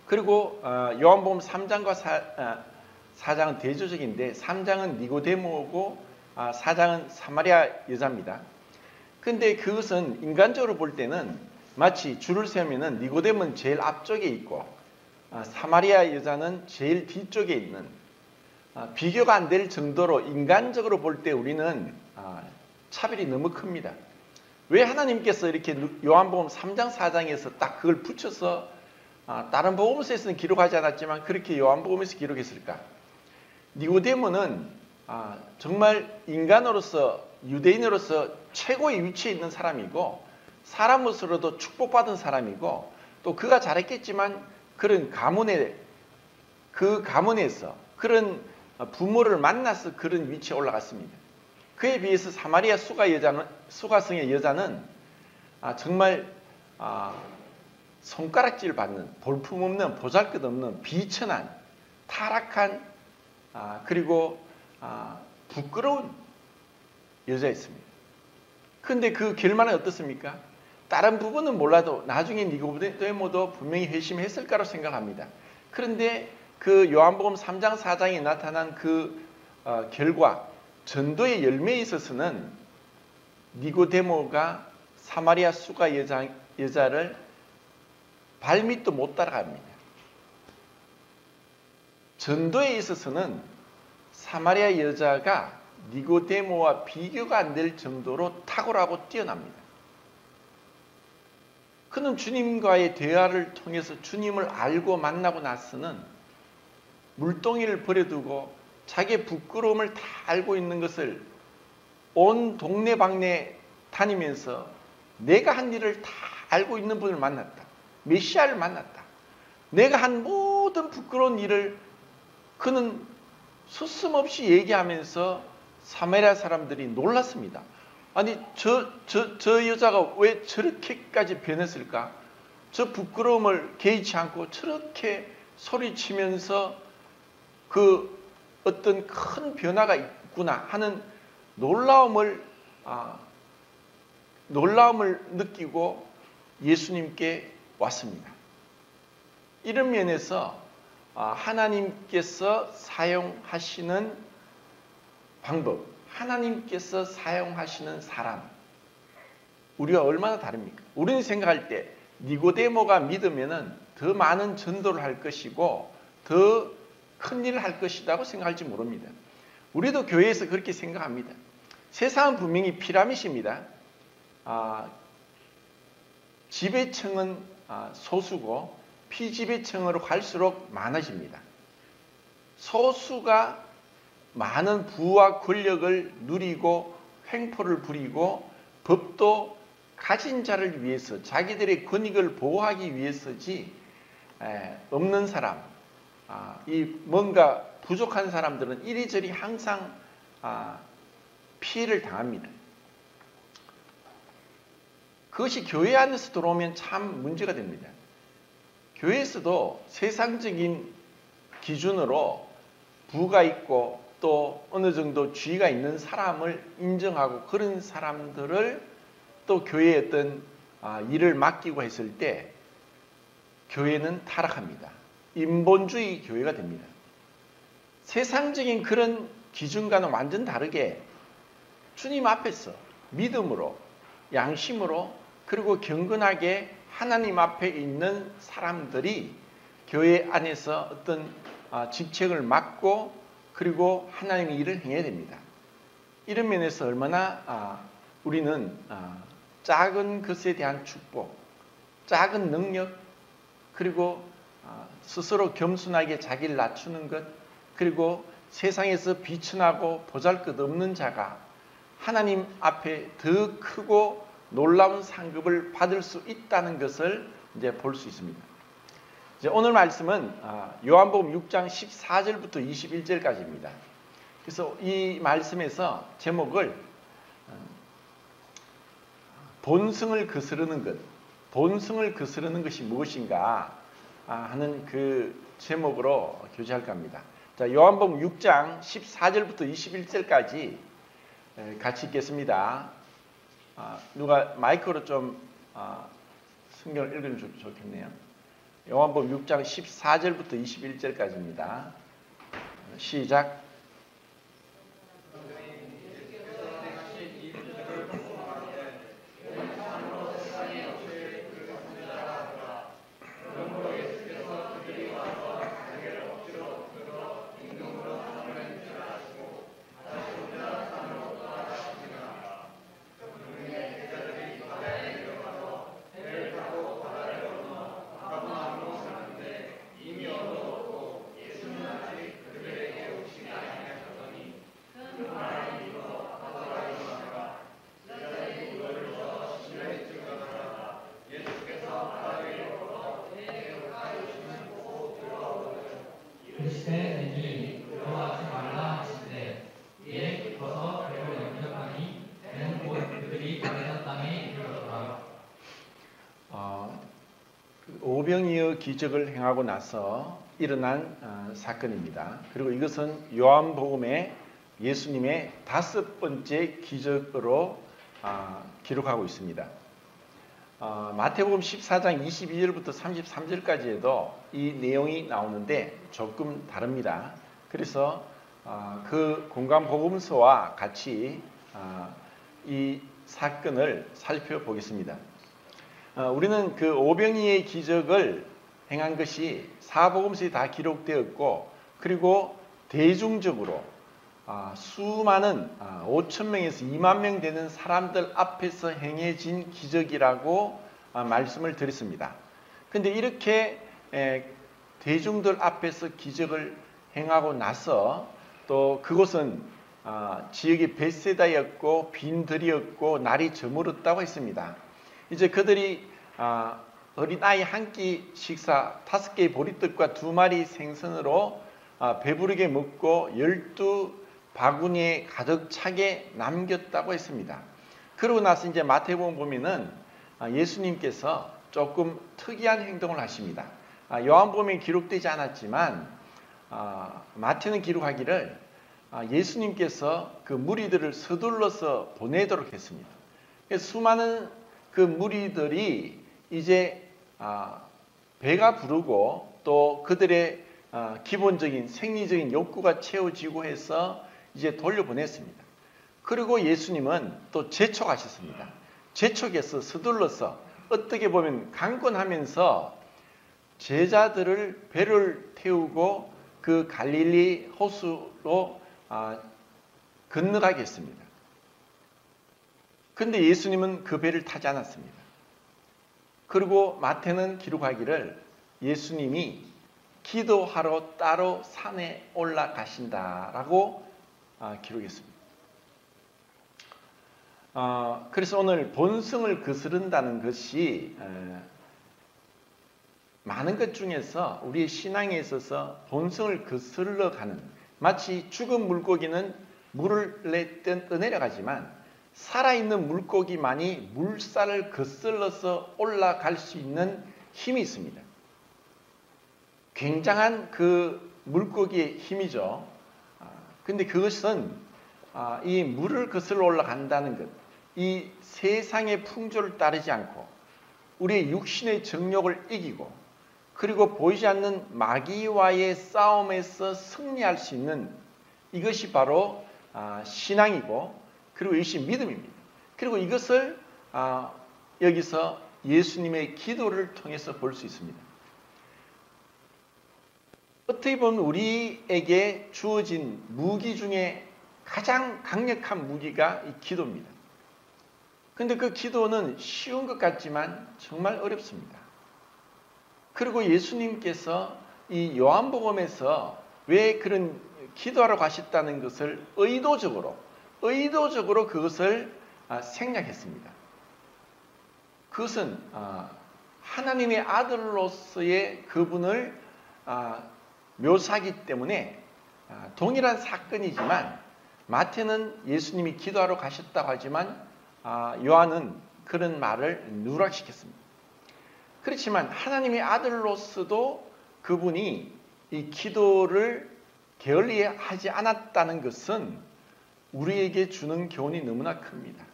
그리고 요한복음 3장과 4장은 대조적인데 3장은 니고데모고 4장은 사마리아 여자입니다. 근데 그것은 인간적으로 볼 때는 마치 줄을 세우면은 니고데모는 제일 앞쪽에 있고 사마리아 여자는 제일 뒤쪽에 있는 비교가 안 될 정도로 인간적으로 볼 때 우리는 차별이 너무 큽니다. 왜 하나님께서 이렇게 요한복음 3장 4장에서 딱 그걸 붙여서 다른 복음서에서는 기록하지 않았지만 그렇게 요한복음에서 기록했을까? 니고데모는 정말 인간으로서 유대인으로서 최고의 위치에 있는 사람이고 사람으로서도 축복받은 사람이고 또 그가 잘했겠지만 그런 그 가문에서 그런 부모를 만나서 그런 위치에 올라갔습니다. 그에 비해서 사마리아 수가성의 여자는 정말 손가락질 받는 볼품없는 보잘것없는 비천한 타락한 그리고 부끄러운 여자였습니다. 그런데 그 결말은 어떻습니까? 다른 부분은 몰라도 나중에 니고데모도 분명히 회심했을 거라고 생각합니다. 그런데 그 요한복음 3장 4장에 나타난 그 결과 전도의 열매에 있어서는 니고데모가 사마리아 수가 여자를 발밑도 못 따라갑니다. 전도에 있어서는 사마리아 여자가 니고데모와 비교가 안 될 정도로 탁월하고 뛰어납니다. 그는 주님과의 대화를 통해서 주님을 알고 만나고 나서는 물동이를 버려두고 자기의 부끄러움을 다 알고 있는 것을 온 동네방네 다니면서 내가 한 일을 다 알고 있는 분을 만났다. 메시아를 만났다. 내가 한 모든 부끄러운 일을 그는 서슴없이 얘기하면서 사마리아 사람들이 놀랐습니다. 아니 저 여자가 왜 저렇게까지 변했을까? 저 부끄러움을 개의치 않고 저렇게 소리치면서 그 어떤 큰 변화가 있구나 하는 놀라움을 느끼고 예수님께 왔습니다. 이런 면에서 하나님께서 사용하시는 방법, 하나님께서 사용하시는 사람, 우리와 얼마나 다릅니까? 우리는 생각할 때 니고데모가 믿으면은 더 많은 전도를 할 것이고 더 큰 일을 할 것이라고 생각할지 모릅니다. 우리도 교회에서 그렇게 생각합니다. 세상은 분명히 피라밋입니다. 지배층은 소수고 피지배층으로 갈수록 많아집니다. 소수가 많은 부와 권력을 누리고 횡포를 부리고 법도 가진 자를 위해서 자기들의 권익을 보호하기 위해서지 없는 사람, 이 뭔가 부족한 사람들은 이리저리 항상 피해를 당합니다. 그것이 교회 안에서 들어오면 참 문제가 됩니다. 교회에서도 세상적인 기준으로 부가 있고 또 어느 정도 지위가 있는 사람을 인정하고 그런 사람들을 또 교회에 어떤 일을 맡기고 했을 때 교회는 타락합니다. 인본주의 교회가 됩니다. 세상적인 그런 기준과는 완전 다르게 주님 앞에서 믿음으로 양심으로 그리고 경건하게 하나님 앞에 있는 사람들이 교회 안에서 어떤 직책을 맡고 그리고 하나님의 일을 행해야 됩니다. 이런 면에서 얼마나 우리는 작은 것에 대한 축복, 작은 능력, 그리고 스스로 겸손하게 자기를 낮추는 것, 그리고 세상에서 비천하고 보잘것없는 자가 하나님 앞에 더 크고 놀라운 상급을 받을 수 있다는 것을 이제 볼 수 있습니다. 이제 오늘 말씀은 요한복음 6장 14절부터 21절까지입니다. 그래서 이 말씀에서 제목을 본성을 거스르는 것, 본성을 거스르는 것이 무엇인가 하는 그 제목으로 교제할까 합니다. 자, 요한복음 6장 14절부터 21절까지 같이 읽겠습니다. 누가 마이크로 좀 성경을 읽으면 좋겠네요. 요한복음 6장 14절부터 21절까지입니다. 시작. 오병이어 기적을 행하고 나서 일어난 사건입니다. 그리고 이것은 요한복음의 예수님의 5번째 기적으로 기록하고 있습니다. 마태복음 14장 22절부터 33절까지에도 이 내용이 나오는데 조금 다릅니다. 그래서 그 공간복음서와 같이 이 사건을 살펴보겠습니다. 우리는 그 오병이의 기적을 행한 것이 사복음서에 다 기록되었고, 그리고 대중적으로 수많은 5천 명에서 2만 명 되는 사람들 앞에서 행해진 기적이라고 말씀을 드렸습니다. 그런데 이렇게 대중들 앞에서 기적을 행하고 나서 또 그곳은 지역이 벳세다였고 빈들이었고 날이 저물었다고 했습니다. 이제 그들이 어린아이 한 끼 식사 5개의 보리떡과 2마리 생선으로 배부르게 먹고 12바구니에 가득 차게 남겼다고 했습니다. 그러고 나서 이제 마태복음 보면은 예수님께서 조금 특이한 행동을 하십니다. 요한복음에 기록되지 않았지만 마태는 기록하기를 예수님께서 그 무리들을 서둘러서 보내도록 했습니다. 수많은 그 무리들이 이제 배가 부르고 또 그들의 기본적인 생리적인 욕구가 채워지고 해서 이제 돌려보냈습니다. 그리고 예수님은 또 재촉하셨습니다. 재촉해서 서둘러서 어떻게 보면 강권하면서 제자들을 배를 태우고 그 갈릴리 호수로 건너가게 했습니다. 그런데 예수님은 그 배를 타지 않았습니다. 그리고 마태는 기록하기를 예수님이 기도하러 따로 산에 올라가신다라고 기록했습니다. 그래서 오늘 본성을 거스른다는 것이 많은 것 중에서 우리의 신앙에 있어서 본성을 거슬러가는, 마치 죽은 물고기는 물을 떠내려가지만 살아있는 물고기만이 물살을 거슬러서 올라갈 수 있는 힘이 있습니다. 굉장한 그 물고기의 힘이죠. 근데 그것은 이 물을 거슬러 올라간다는 것, 이 세상의 풍조를 따르지 않고 우리의 육신의 정욕을 이기고 그리고 보이지 않는 마귀와의 싸움에서 승리할 수 있는, 이것이 바로 신앙이고, 그리고 이것이 믿음입니다. 그리고 이것을 여기서 예수님의 기도를 통해서 볼 수 있습니다. 어떻게 보면 우리에게 주어진 무기 중에 가장 강력한 무기가 이 기도입니다. 그런데 그 기도는 쉬운 것 같지만 정말 어렵습니다. 그리고 예수님께서 이 요한복음에서 왜 그런 기도하러 가셨다는 것을 의도적으로 그것을 생략했습니다. 그것은 하나님의 아들로서의 그분을 묘사하기 때문에 동일한 사건이지만 마태는 예수님이 기도하러 가셨다고 하지만 요한은 그런 말을 누락시켰습니다. 그렇지만 하나님의 아들로서도 그분이 이 기도를 게을리하지 않았다는 것은 우리에게 주는 교훈이 너무나 큽니다.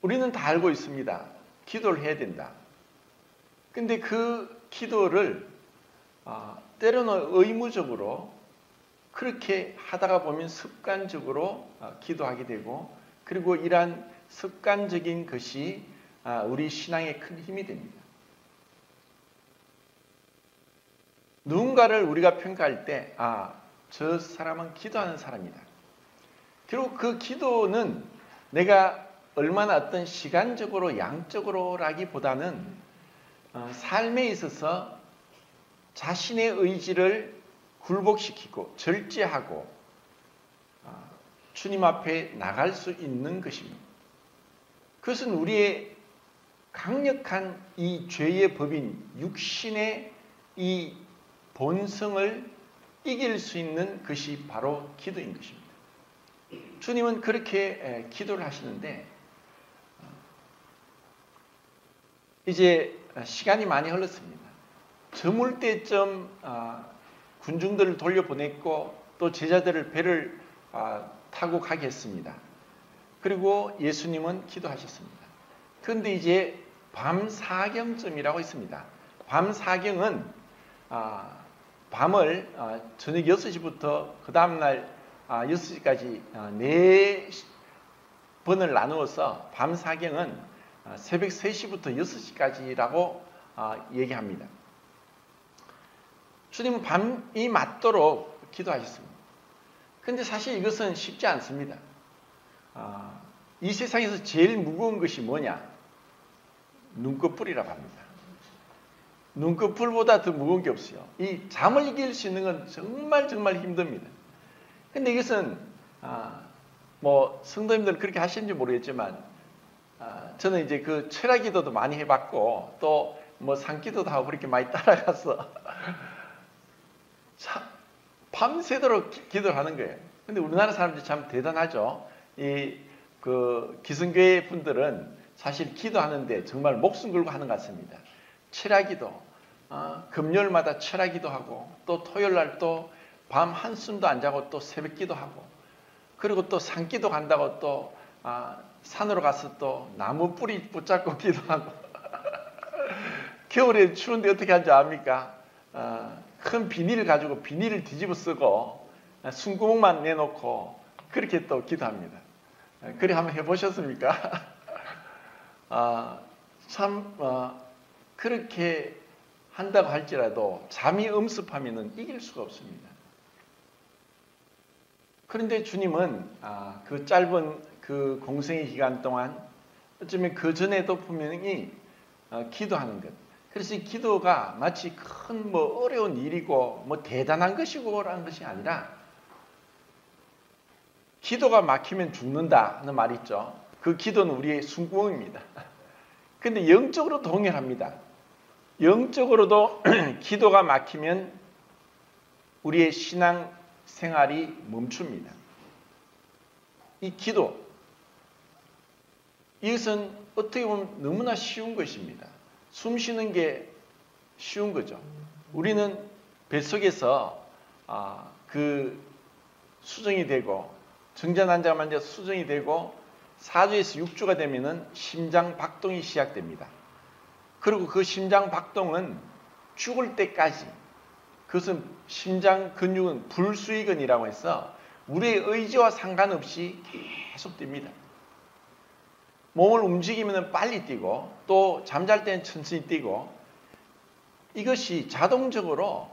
우리는 다 알고 있습니다. 기도를 해야 된다. 근데 그 기도를 때로는 의무적으로 그렇게 하다가 보면 습관적으로 기도하게 되고, 그리고 이러한 습관적인 것이 우리 신앙에 큰 힘이 됩니다. 누군가를 우리가 평가할 때 저 사람은 기도하는 사람이다. 그리고 그 기도는 내가 얼마나 어떤 시간적으로 양적으로라기보다는 삶에 있어서 자신의 의지를 굴복시키고 절제하고 주님 앞에 나갈 수 있는 것입니다. 그것은 우리의 강력한 이 죄의 법인 육신의 이 본성을 이길 수 있는 것이 바로 기도인 것입니다. 주님은 그렇게 기도를 하시는데, 이제 시간이 많이 흘렀습니다. 저물 때쯤 군중들을 돌려보냈고 또 제자들을 배를 타고 가게 했습니다. 그리고 예수님은 기도하셨습니다. 그런데 이제 밤사경쯤이라고 있습니다. 밤사경은 밤을 저녁 6시부터 그 다음날 6시까지 4번을 나누어서 밤사경은 새벽 3시부터 6시까지라고 얘기합니다. 주님은 밤이 맞도록 기도하셨습니다. 그런데 사실 이것은 쉽지 않습니다. 이 세상에서 제일 무거운 것이 뭐냐? 눈꺼풀이라고 합니다. 눈꺼풀보다 더 무거운 게 없어요. 이 잠을 이길 수 있는 건 정말 힘듭니다. 근데 이것은 뭐 성도님들은 그렇게 하시는지 모르겠지만 저는 이제 그 철야기도도 많이 해봤고 또 뭐 산기도도 하고 그렇게 많이 따라가서 밤새도록 기도를 하는 거예요. 근데 우리나라 사람들이 참 대단하죠. 그 기성교회 분들은 사실 기도하는데 정말 목숨 걸고 하는 것 같습니다. 철야기도, 금요일마다 철야기도 하고 또 토요일날 또 밤 한숨도 안 자고 또 새벽기도 하고, 그리고 또 산기도 간다고 또 산으로 가서 또 나무 뿌리 붙잡고 기도하고 겨울에 추운데 어떻게 하는지 압니까? 큰 비닐을 가지고 비닐을 뒤집어 쓰고 숨구멍만 내놓고 그렇게 또 기도합니다. 그래 한번 해보셨습니까? 그렇게 한다고 할지라도 잠이 엄습하면 이길 수가 없습니다. 그런데 주님은 그 짧은 그 공생의 기간 동안 어쩌면 그 전에도 분명히 기도하는 것. 그래서 이 기도가 마치 큰 뭐 어려운 일이고 뭐 대단한 것이고라는 것이 아니라, 기도가 막히면 죽는다 하는 말이 있죠. 그 기도는 우리의 숨구멍입니다. 근데 영적으로 동일합니다. 영적으로도 기도가 막히면 우리의 신앙 생활이 멈춥니다. 이 기도, 이것은 어떻게 보면 너무나 쉬운 것입니다. 숨 쉬는 게 쉬운 거죠. 우리는 뱃속에서 그 수정이 되고 정자 난자가 만져 수정이 되고 4주에서 6주가 되면은 심장 박동이 시작됩니다. 그리고 그 심장 박동은 죽을 때까지, 그것은 심장 근육은 불수의근이라고 해서 우리의 의지와 상관없이 계속됩니다. 몸을 움직이면 빨리 뛰고 또 잠잘 때는 천천히 뛰고, 이것이 자동적으로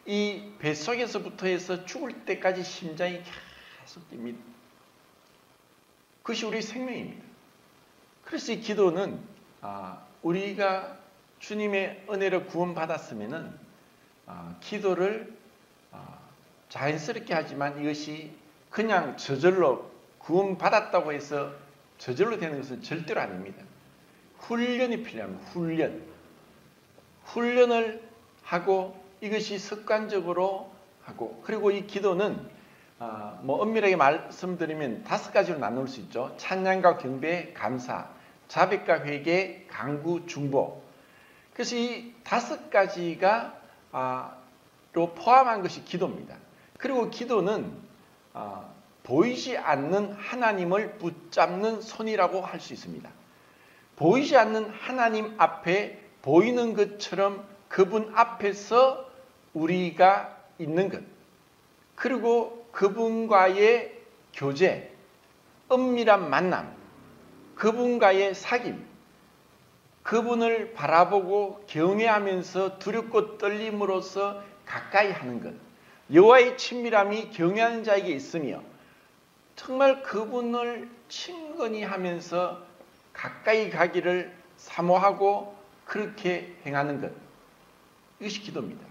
이 뱃속에서부터 해서 죽을 때까지 심장이 계속 뜁니다. 그것이 우리 생명입니다. 그래서 이 기도는 우리가 주님의 은혜로 구원받았으면은 기도를 자연스럽게 하지만 이것이 그냥 저절로 구원받았다고 해서 저절로 되는 것은 절대로 아닙니다. 훈련이 필요합니다. 훈련을 하고 이것이 습관적으로 하고, 그리고 이 기도는 뭐 엄밀하게 말씀드리면 5가지로 나눌 수 있죠. 찬양과 경배, 감사, 자백과 회개, 간구, 중보. 그래서 이 5가지가 로 포함한 것이 기도입니다. 그리고 기도는 보이지 않는 하나님을 붙잡는 손이라고 할 수 있습니다. 보이지 않는 하나님 앞에 보이는 것처럼 그분 앞에서 우리가 있는 것, 그리고 그분과의 교제, 은밀한 만남, 그분과의 사귐, 그분을 바라보고 경외하면서 두렵고 떨림으로써 가까이 하는 것, 여호와의 친밀함이 경외하는 자에게 있으며 정말 그분을 친근히 하면서 가까이 가기를 사모하고 그렇게 행하는 것, 이것이 기도입니다.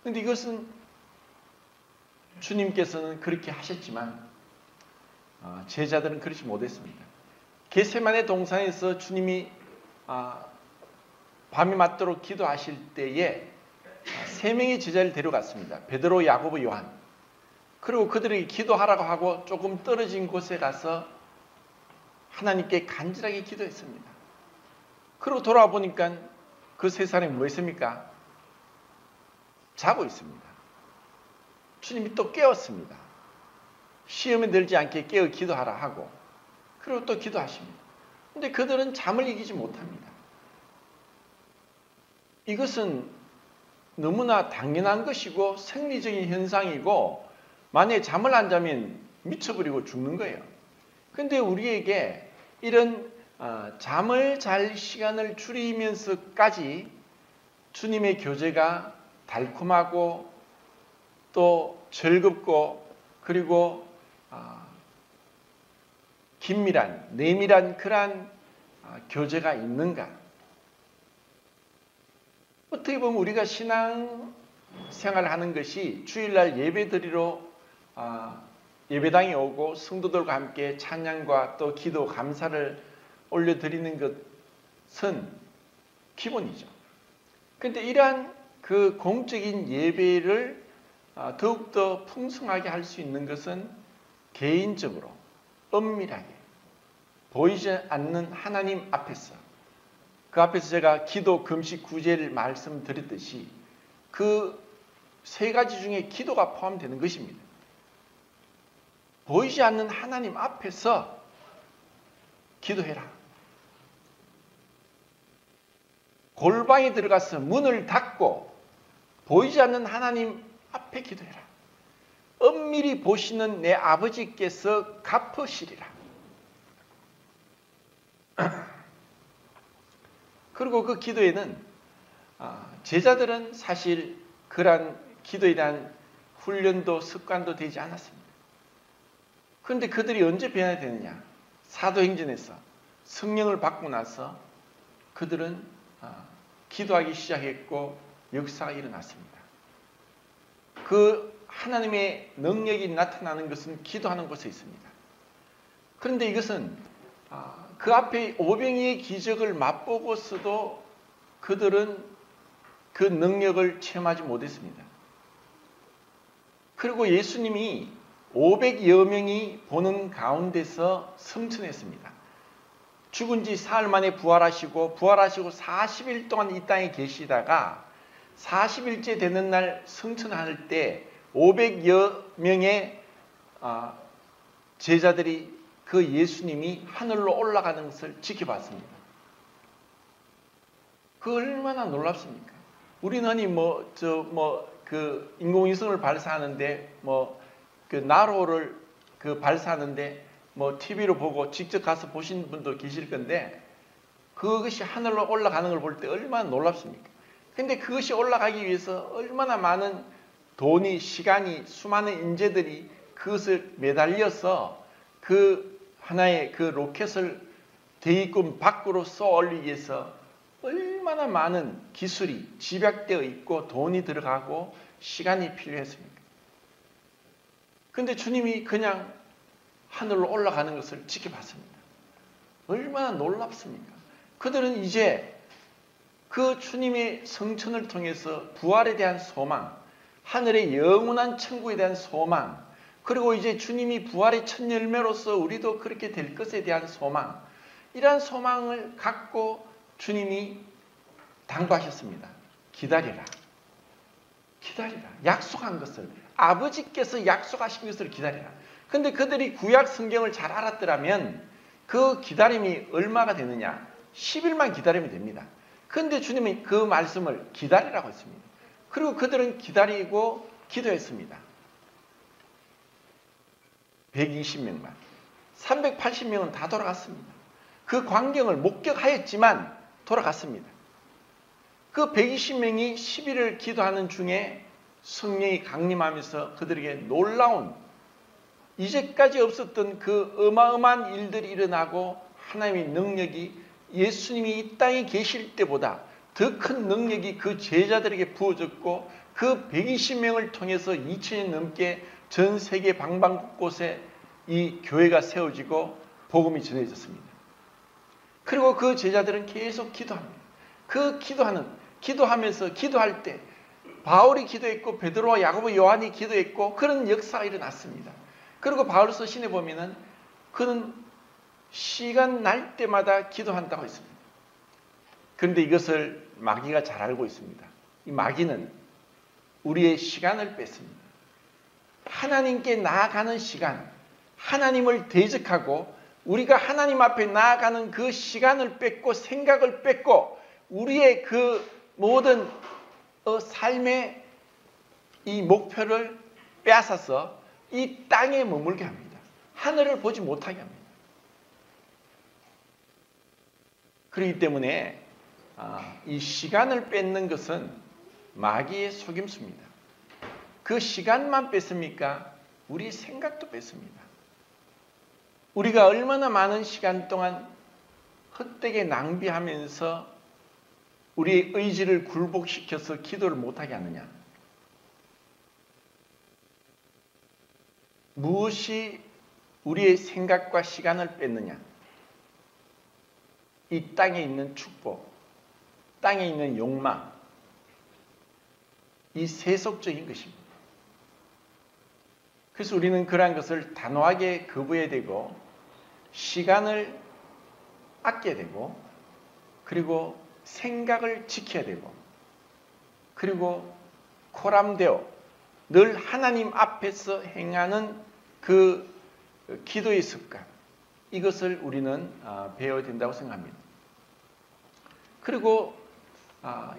그런데 이것은 주님께서는 그렇게 하셨지만 제자들은 그렇지 못했습니다. 겟세마네 동산에서 주님이 밤이 맞도록 기도하실 때에 3명의 제자를 데려갔습니다. 베드로, 야고보, 요한. 그리고 그들에게 기도하라고 하고 조금 떨어진 곳에 가서 하나님께 간절하게 기도했습니다. 그리고 돌아와 보니까 그 3사람이 뭐 했습니까? 자고 있습니다. 주님이 또 깨웠습니다. 시험에 들지 않게 깨어 기도하라 하고, 그리고 또 기도하십니다. 그런데 그들은 잠을 이기지 못합니다. 이것은 너무나 당연한 것이고 생리적인 현상이고, 만약에 잠을 안 자면 미쳐버리고 죽는 거예요. 그런데 우리에게 이런 잠을 잘 시간을 줄이면서까지 주님의 교제가 달콤하고 또 즐겁고 그리고 긴밀한, 내밀한 그러한 교제가 있는가? 어떻게 보면 우리가 신앙 생활을 하는 것이 주일날 예배드리러 예배당에 오고 성도들과 함께 찬양과 또 기도, 감사를 올려드리는 것은 기본이죠. 그런데 이러한 그 공적인 예배를 더욱더 풍성하게 할 수 있는 것은 개인적으로 은밀하게 보이지 않는 하나님 앞에서, 그 앞에서 제가 기도, 금식, 구제를 말씀드렸듯이 그 3가지 중에 기도가 포함되는 것입니다. 보이지 않는 하나님 앞에서 기도해라. 골방에 들어가서 문을 닫고 보이지 않는 하나님 앞에 기도해라. 은밀히 보시는 내 아버지께서 갚으시리라. 그리고 그 기도에는 제자들은 사실 그러한 기도에 대한 훈련도 습관도 되지 않았습니다. 그런데 그들이 언제 변화가 되느냐? 사도행전에서 성령을 받고 나서 그들은 기도하기 시작했고 역사가 일어났습니다. 그 하나님의 능력이 나타나는 것은 기도하는 곳에 있습니다. 그런데 이것은 그 앞에 오병이의 기적을 맛보고서도 그들은 그 능력을 체험하지 못했습니다. 그리고 예수님이 500여 명이 보는 가운데서 승천했습니다. 죽은 지 사흘 만에 부활하시고 40일 동안 이 땅에 계시다가 40일째 되는 날 승천할 때 500여 명의 제자들이 그 예수님이 하늘로 올라가는 것을 지켜봤습니다. 그 얼마나 놀랍습니까? 우리는 그 인공위성을 발사하는데 그 나로를 발사하는데 TV로 보고 직접 가서 보신 분도 계실 건데 그것이 하늘로 올라가는 걸 볼 때 얼마나 놀랍습니까? 근데 그것이 올라가기 위해서 얼마나 많은 돈이, 시간이, 수많은 인재들이 그것을 매달려서 그 하나의 그 로켓을 대기권 밖으로 쏘아 올리기 위해서 얼마나 많은 기술이 집약되어 있고 돈이 들어가고 시간이 필요했습니까? 그런데 주님이 그냥 하늘로 올라가는 것을 지켜봤습니다. 얼마나 놀랍습니까? 그들은 이제 그 주님의 성천을 통해서 부활에 대한 소망, 하늘의 영원한 천국에 대한 소망, 그리고 이제 주님이 부활의 첫 열매로서 우리도 그렇게 될 것에 대한 소망, 이러한 소망을 갖고 주님이 당부하셨습니다. 기다리라. 기다리라. 약속한 것을, 아버지께서 약속하신 것을 기다리라. 근데 그들이 구약 성경을 잘 알았더라면 그 기다림이 얼마가 되느냐? 10일만 기다리면 됩니다. 그런데 주님이 그 말씀을 기다리라고 했습니다. 그리고 그들은 기다리고 기도했습니다. 120명만. 380명은 다 돌아갔습니다. 그 광경을 목격하였지만 돌아갔습니다. 그 120명이 10일을 기도하는 중에 성령이 강림하면서 그들에게 놀라운, 이제까지 없었던 그 어마어마한 일들이 일어나고 하나님의 능력이 예수님이 이 땅에 계실 때보다 더 큰 능력이 그 제자들에게 부어졌고 그 120명을 통해서 2000년 넘게 전 세계 방방곳곳에 이 교회가 세워지고 복음이 전해졌습니다. 그리고 그 제자들은 계속 기도합니다. 그 기도하면서 기도할 때 바울이 기도했고 베드로와 야고보 요한이 기도했고 그런 역사가 일어났습니다. 그리고 바울서 신에 보면은 그는 시간 날 때마다 기도한다고 했습니다. 그런데 이것을 마귀가 잘 알고 있습니다. 이 마귀는 우리의 시간을 뺐습니다. 하나님께 나아가는 시간, 하나님을 대적하고 우리가 하나님 앞에 나아가는 그 시간을 뺏고 생각을 뺏고 우리의 그 모든 삶의 이 목표를 빼앗아서 이 땅에 머물게 합니다. 하늘을 보지 못하게 합니다. 그렇기 때문에 이 시간을 뺏는 것은 마귀의 속임수입니다. 그 시간만 뺐습니까? 우리 생각도 뺐습니다. 우리가 얼마나 많은 시간 동안 헛되게 낭비하면서 우리의 의지를 굴복시켜서 기도를 못하게 하느냐? 무엇이 우리의 생각과 시간을 뺐느냐? 이 땅에 있는 축복, 땅에 있는 욕망, 이 세속적인 것입니다. 그래서 우리는 그러한 것을 단호하게 거부해야 되고 시간을 아껴야 되고 그리고 생각을 지켜야 되고 그리고 코람데오 늘 하나님 앞에서 행하는 그 기도의 습관 이것을 우리는 배워야 된다고 생각합니다. 그리고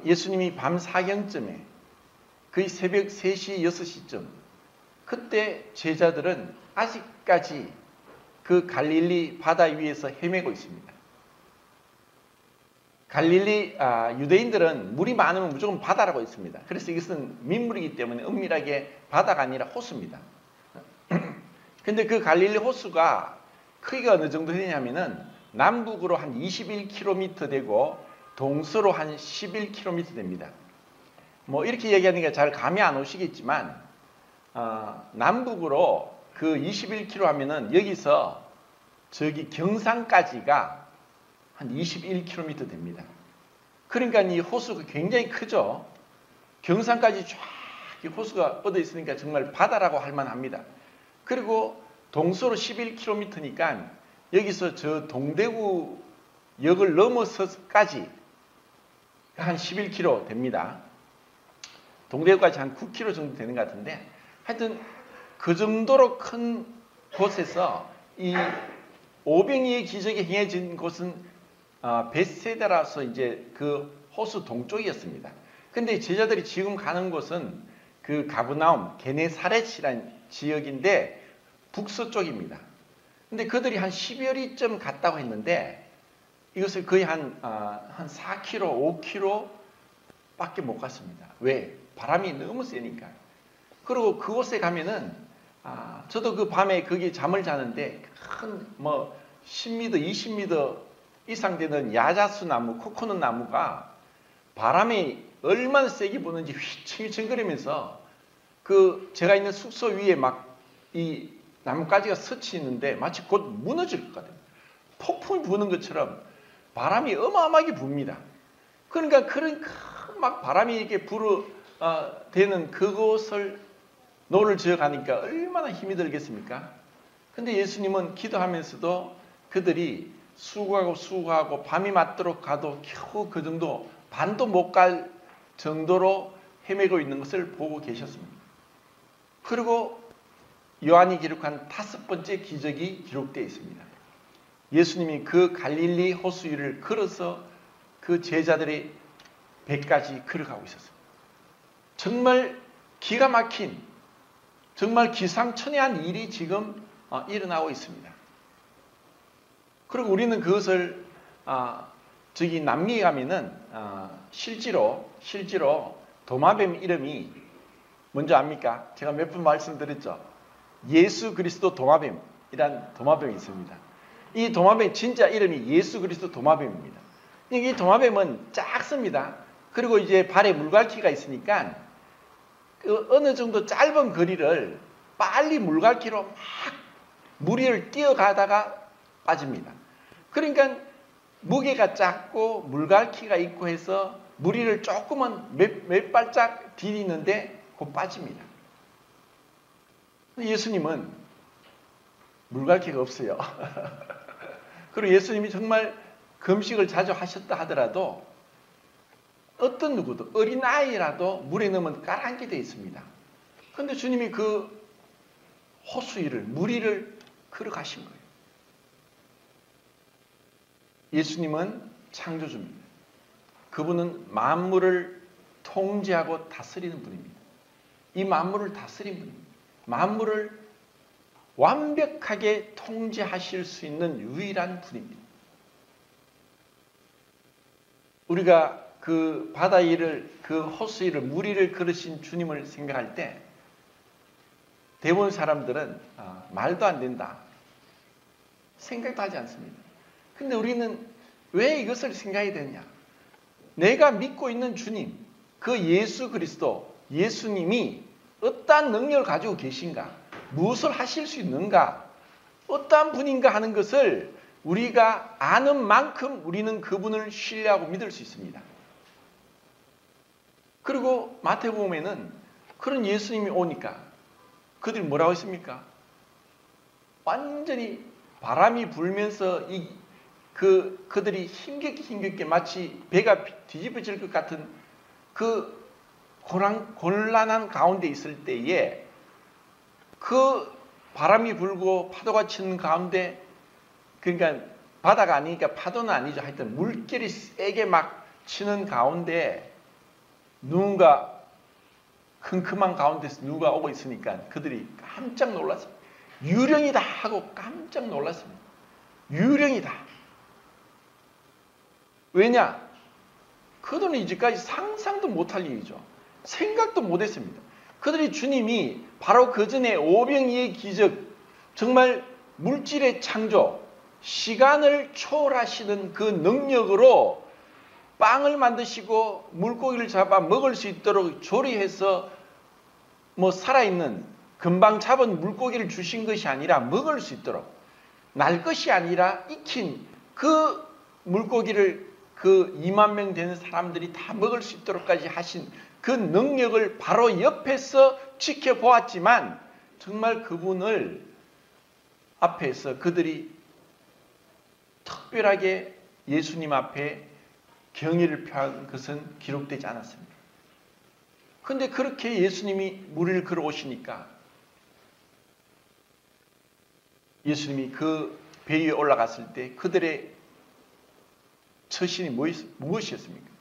예수님이 밤 사경쯤에 거의 새벽 3시, 6시쯤 그때 제자들은 아직까지 그 갈릴리 바다 위에서 헤매고 있습니다. 갈릴리 유대인들은 물이 많으면 무조건 바다라고 했습니다. 그래서 이것은 민물이기 때문에 은밀하게 바다가 아니라 호수입니다. 근데 그 갈릴리 호수가 크기가 어느 정도 되냐면은 남북으로 한 21km 되고 동서로 한 11km 됩니다. 뭐 이렇게 얘기하니까 잘 감이 안 오시겠지만 남북으로 그 21km 하면은 여기서 저기 경산까지가 한 21km 됩니다. 그러니까 이 호수가 굉장히 크죠. 경산까지 쫙 이 호수가 뻗어 있으니까 정말 바다라고 할 만합니다. 그리고 동서로 11km니까 여기서 저 동대구역을 넘어서까지 한 11km 됩니다. 동대구까지 한 9km 정도 되는 것 같은데 하여튼 그 정도로 큰 곳에서 이 오병이의 기적이 행해진 곳은 벳세다라서 이제 그 호수 동쪽이었습니다. 근데 제자들이 지금 가는 곳은 그 가브나움, 게네사렛이라는 지역인데 북서쪽입니다. 근데 그들이 한 10여리쯤 갔다고 했는데 이것을 거의 한 4km, 5km 밖에 못 갔습니다. 왜? 바람이 너무 세니까. 그리고 그곳에 가면은 저도 그 밤에 거기 잠을 자는데 큰 뭐 10m, 20m 이상 되는 야자수 나무, 코코넛 나무가 바람이 얼마나 세게 부는지 휘청휘청거리면서 그 제가 있는 숙소 위에 막 이 나뭇가지가 스치 있는데 마치 곧 무너질 것 같아요. 폭풍이 부는 것처럼 바람이 어마어마하게 붑니다. 그러니까 그런 큰 막 바람이 이렇게 되는 그곳을 노를 지어 가니까 얼마나 힘이 들겠습니까? 근데 예수님은 기도하면서도 그들이 수고하고 밤이 맞도록 가도 겨우 그 정도 반도 못 갈 정도로 헤매고 있는 것을 보고 계셨습니다. 그리고 요한이 기록한 5번째 기적이 기록되어 있습니다. 예수님이 그 갈릴리 호수 위를 걸어서 그 제자들의 배까지 걸어가고 있었습니다. 정말 기가 막힌, 정말 기상천외한 일이 지금 일어나고 있습니다. 그리고 우리는 그것을 저기 남미에 가면은 실제로 도마뱀 이름이 뭔지 압니까? 제가 몇 번 말씀드렸죠. 예수 그리스도 도마뱀이란 도마뱀이 있습니다. 이 도마뱀 진짜 이름이 예수 그리스도 도마뱀입니다. 이 도마뱀은 작습니다. 그리고 이제 발에 물갈퀴가 있으니까 그 어느 정도 짧은 거리를 빨리 물갈퀴로 막 물 위를 뛰어가다가 빠집니다. 그러니까 무게가 작고 물갈퀴가 있고 해서 물 위를 조금은 몇 발짝 디디는데 곧 빠집니다. 예수님은 물갈퀴가 없어요. 그리고 예수님이 정말 금식을 자주 하셨다 하더라도 어떤 누구도 어린아이라도 물에 넣으면 가라앉게 되어 있습니다. 그런데 주님이 그 호수 위를 물 위를 걸어가신 거예요. 예수님은 창조주입니다. 그분은 만물을 통제하고 다스리는 분입니다. 이 만물을 다스리는 분입니다. 만물을 완벽하게 통제하실 수 있는 유일한 분입니다. 우리가 그 바다 위를, 그 호수 위를, 물 위를 걸으신 주님을 생각할 때 대부분 사람들은 말도 안 된다, 생각도 하지 않습니다. 근데 우리는 왜 이것을 생각해야 되느냐? 내가 믿고 있는 주님, 그 예수 그리스도, 예수님이 어떠한 능력을 가지고 계신가? 무엇을 하실 수 있는가? 어떠한 분인가 하는 것을 우리가 아는 만큼 우리는 그분을 신뢰하고 믿을 수 있습니다. 그리고 마태복음에는 그런 예수님이 오니까 그들이 뭐라고 했습니까? 완전히 바람이 불면서 그들이 힘겹게 마치 배가 뒤집어질 것 같은 그 곤란한 가운데 있을 때에 그 바람이 불고 파도가 치는 가운데, 그러니까 바다가 아니니까 파도는 아니죠. 하여튼 물결이 세게 막 치는 가운데 누군가 큼큼한 가운데서 누가 오고 있으니까 그들이 깜짝 놀랐습니다. 유령이다 하고 깜짝 놀랐습니다. 유령이다. 왜냐? 그들은 이제까지 상상도 못할 일이죠. 생각도 못했습니다. 그들이 주님이 바로 그 전에 오병이의 기적, 정말 물질의 창조, 시간을 초월하시는 그 능력으로 빵을 만드시고 물고기를 잡아 먹을 수 있도록 조리해서 살아있는 금방 잡은 물고기를 주신 것이 아니라 먹을 수 있도록, 날 것이 아니라 익힌 그 물고기를 그 2만 명 되는 사람들이 다 먹을 수 있도록까지 하신 그 능력을 바로 옆에서 지켜보았지만 정말 그분을 앞에서 그들이 특별하게 예수님 앞에 경의를 표한 것은 기록되지 않았습니다. 그런데 그렇게 예수님이 물을 걸어오시니까 예수님이 그 배 위에 올라갔을 때 그들의 처신이 무엇이었습니까?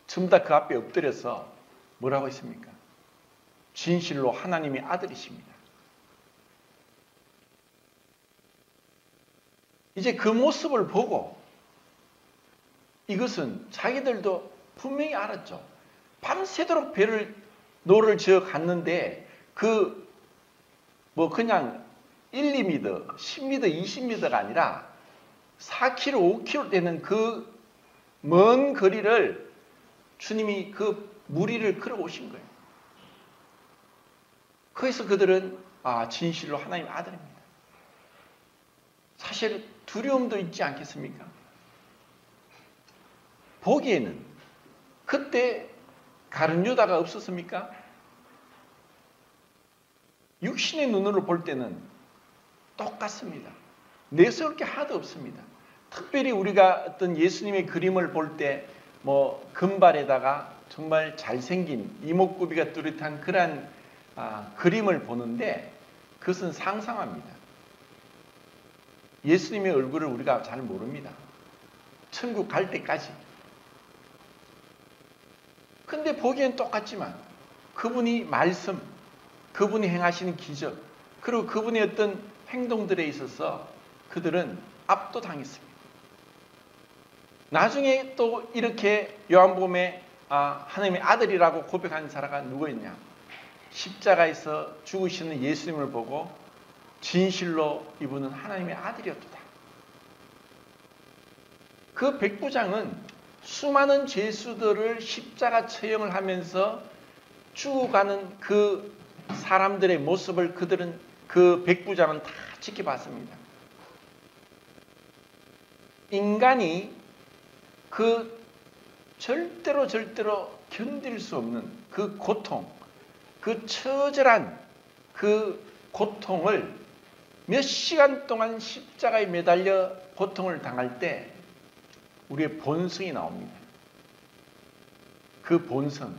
전부 다 그 앞에 엎드려서 뭐라고 했습니까? 진실로 하나님의 아들이십니다. 이제 그 모습을 보고 이것은 자기들도 분명히 알았죠. 밤새도록 노를 지어 갔는데 그냥 1, 2m, 10m, 20m가 아니라 4km, 5km 되는 그 먼 거리를 주님이 그 물 위를 걸어오신 거예요. 거기서 그들은 진실로 하나님의 아들입니다. 사실 두려움도 있지 않겠습니까? 보기에는 그때 가룟 유다가 없었습니까? 육신의 눈으로 볼 때는 똑같습니다. 내세울 게 하나도 없습니다. 특별히 우리가 어떤 예수님의 그림을 볼 때 금발에다가 정말 잘생긴 이목구비가 뚜렷한 그러한 그림을 보는데 그것은 상상합니다. 예수님의 얼굴을 우리가 잘 모릅니다. 천국 갈 때까지. 근데 보기엔 똑같지만 그분이 말씀, 그분이 행하시는 기적, 그리고 그분의 어떤 행동들에 있어서 그들은 압도당했습니다. 나중에 또 이렇게 요한복음에 하나님의 아들이라고 고백하는 사람가 누구였냐? 십자가에서 죽으시는 예수님을 보고 진실로 이분은 하나님의 아들이었다. 그 백부장은 수많은 죄수들을 십자가 처형을 하면서 죽어가는 그 사람들의 모습을 그들은, 그 백부장은 다 지켜봤습니다. 인간이 그 절대로 견딜 수 없는 그 고통, 그 처절한 그 고통을 몇 시간 동안 십자가에 매달려 고통을 당할 때 우리의 본성이 나옵니다. 그 본성,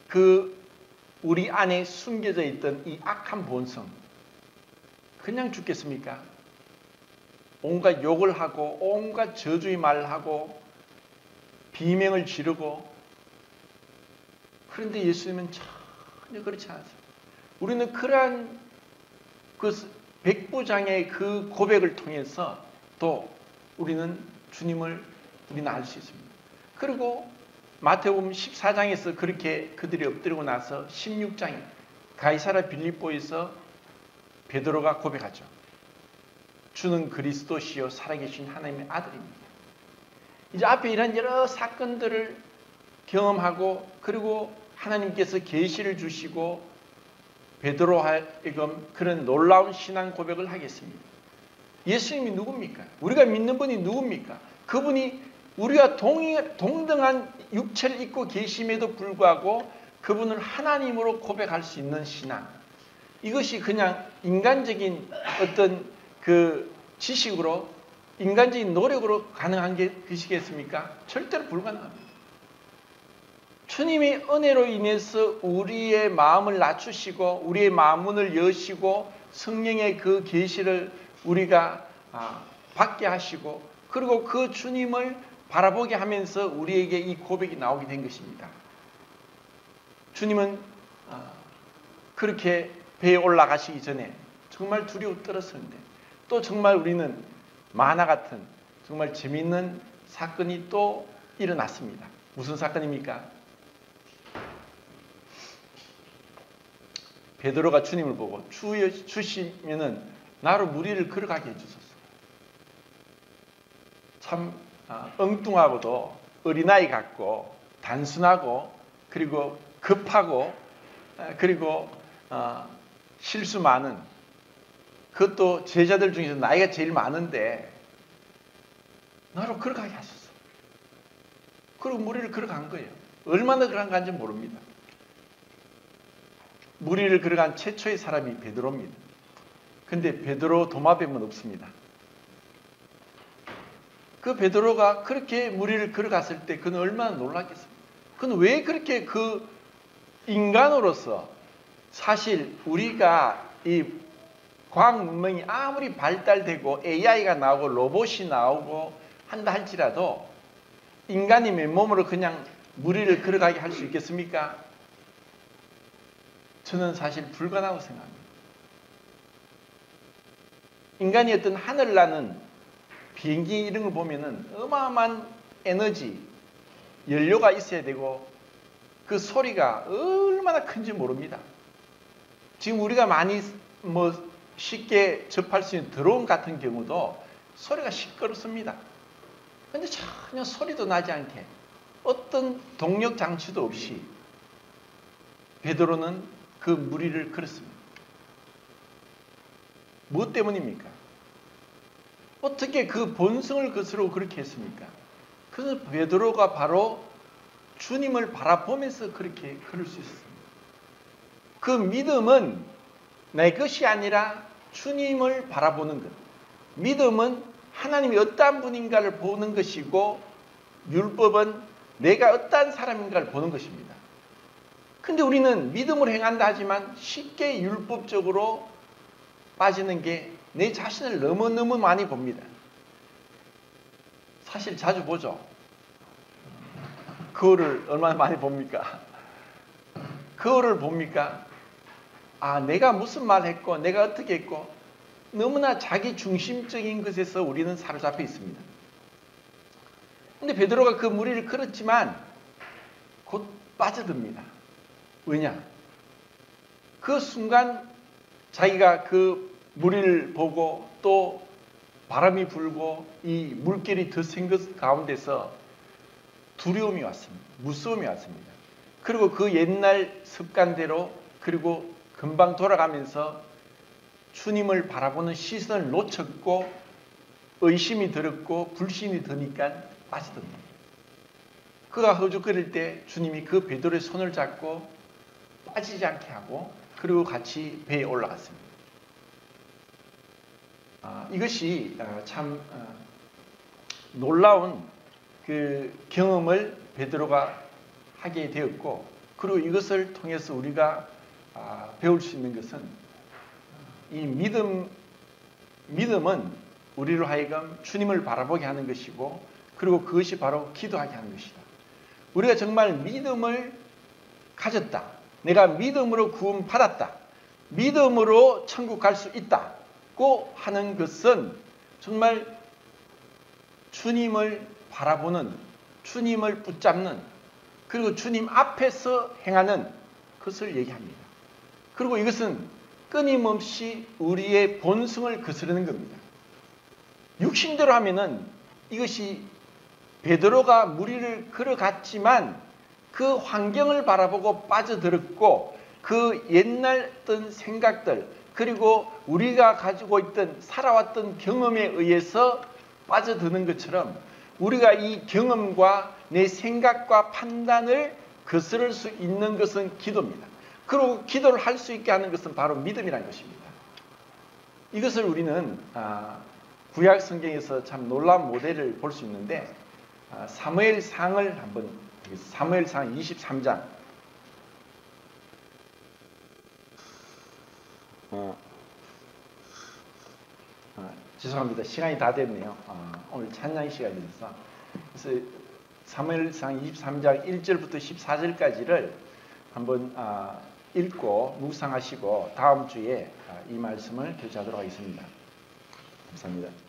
그 우리 안에 숨겨져 있던 이 악한 본성, 그냥 죽겠습니까? 온갖 욕을 하고 온갖 저주의 말을 하고 비명을 지르고, 그런데 예수님은 전혀 그렇지 않았어요. 우리는 그러한 그 백부장의 그 고백을 통해서 또 우리는 주님을 알 수 있습니다. 그리고 마태복음 14장에서 그렇게 그들이 엎드리고 나서 16장에 가이사랴 빌립보에서 베드로가 고백하죠. 주는 그리스도시요 살아계신 하나님의 아들입니다. 이제 앞에 이런 여러 사건들을 경험하고, 그리고 하나님께서 계시를 주시고 베드로 하여금 그런 놀라운 신앙 고백을 하겠습니다. 예수님이 누굽니까? 우리가 믿는 분이 누굽니까? 그분이 우리가 동등한 육체를 입고 계심에도 불구하고 그분을 하나님으로 고백할 수 있는 신앙. 이것이 그냥 인간적인 어떤 그 지식으로, 인간적인 노력으로 가능한 것이겠습니까? 절대로 불가능합니다. 주님의 은혜로 인해서 우리의 마음을 낮추시고 우리의 마음문을 여시고 성령의 그 계시를 우리가 받게 하시고, 그리고 그 주님을 바라보게 하면서 우리에게 이 고백이 나오게 된 것입니다. 주님은 그렇게 배에 올라가시기 전에 정말 두려워 떨었었는데, 또 정말 우리는 만화 같은 정말 재미있는 사건이 또 일어났습니다. 무슨 사건입니까? 베드로가 주님을 보고 주시면은 나로 무리를 걸어가게 해주소서. 참 엉뚱하고도 어린아이 같고 단순하고 그리고 급하고 그리고 실수 많은, 그것도 제자들 중에서 나이가 제일 많은데 나로 걸어가게 하소서. 그리고 무리를 걸어간 거예요. 얼마나 걸어간지 모릅니다. 무리를 걸어간 최초의 사람이 베드로입니다. 근데 베드로 도마뱀은 없습니다. 그 베드로가 그렇게 무리를 걸어갔을 때 그는 얼마나 놀랐겠습니까? 그는 왜 그렇게 그 인간으로서, 사실 우리가 이 과학 문명이 아무리 발달되고 AI가 나오고 로봇이 나오고 한다 할지라도 인간이 맨몸으로 그냥 무리를 걸어가게 할 수 있겠습니까? 저는 사실 불가능하다고 생각합니다. 인간이 어떤 하늘 나는 비행기 이런 걸 보면은 어마어마한 에너지, 연료가 있어야 되고 그 소리가 얼마나 큰지 모릅니다. 지금 우리가 많이 쉽게 접할 수 있는 드론 같은 경우도 소리가 시끄럽습니다. 근데 전혀 소리도 나지 않게 어떤 동력 장치도 없이 베드로는 그 무리를 걸었습니다. 무엇 때문입니까? 어떻게 그 본성을 거스르고 그렇게 했습니까? 그래서 베드로가 바로 주님을 바라보면서 그렇게 걸을 수 있습니다. 그 믿음은 내 것이 아니라 주님을 바라보는 것. 믿음은 하나님이 어떠한 분인가를 보는 것이고, 율법은 내가 어떠한 사람인가를 보는 것입니다. 근데 우리는 믿음으로 행한다 하지만 쉽게 율법적으로 빠지는 게 내 자신을 너무너무 많이 봅니다. 사실 자주 보죠. 거울을 얼마나 많이 봅니까? 거울을 봅니까? 아, 내가 무슨 말 했고 내가 어떻게 했고 너무나 자기 중심적인 것에서 우리는 사로잡혀 있습니다. 근데 베드로가 그 무리를 끌었지만 곧 빠져듭니다. 왜냐? 그 순간 자기가 그 무리를 보고 또 바람이 불고 이 물결이 더센 것 가운데서 두려움이 왔습니다. 무서움이 왔습니다. 그리고 그 옛날 습관대로 그리고 금방 돌아가면서 주님을 바라보는 시선을 놓쳤고 의심이 들었고 불신이 드니까 빠져듭니다. 그가 허죽거릴 때 주님이 그 베드로의 손을 잡고 빠지지 않게 하고 그리고 같이 배에 올라갔습니다. 이것이 참 놀라운 그 경험을 베드로가 하게 되었고 그리고 이것을 통해서 우리가 배울 수 있는 것은 이 믿음은 우리로 하여금 주님을 바라보게 하는 것이고 그리고 그것이 바로 기도하게 하는 것이다. 우리가 정말 믿음을 가졌다. 내가 믿음으로 구원 받았다. 믿음으로 천국 갈 수 있다고 하는 것은 정말 주님을 바라보는, 주님을 붙잡는, 그리고 주님 앞에서 행하는 것을 얘기합니다. 그리고 이것은 끊임없이 우리의 본성을 거스르는 겁니다. 육신대로 하면은 이것이 베드로가 무리를 걸어갔지만 그 환경을 바라보고 빠져들었고 그 옛날 어떤 생각들 그리고 우리가 가지고 있던 살아왔던 경험에 의해서 빠져드는 것처럼 우리가 이 경험과 내 생각과 판단을 거스를 수 있는 것은 기도입니다. 그리고 기도를 할 수 있게 하는 것은 바로 믿음이라는 것입니다. 이것을 우리는 구약 성경에서 참 놀라운 모델을 볼 수 있는데 사무엘상을 한번 사무엘상 23장 죄송합니다. 시간이 다 됐네요. 오늘 찬양 시간이라서 그래서 사무엘상 23장 1절부터 14절까지를 한번 읽고 묵상하시고 다음 주에 이 말씀을 교체하도록 하겠습니다. 감사합니다.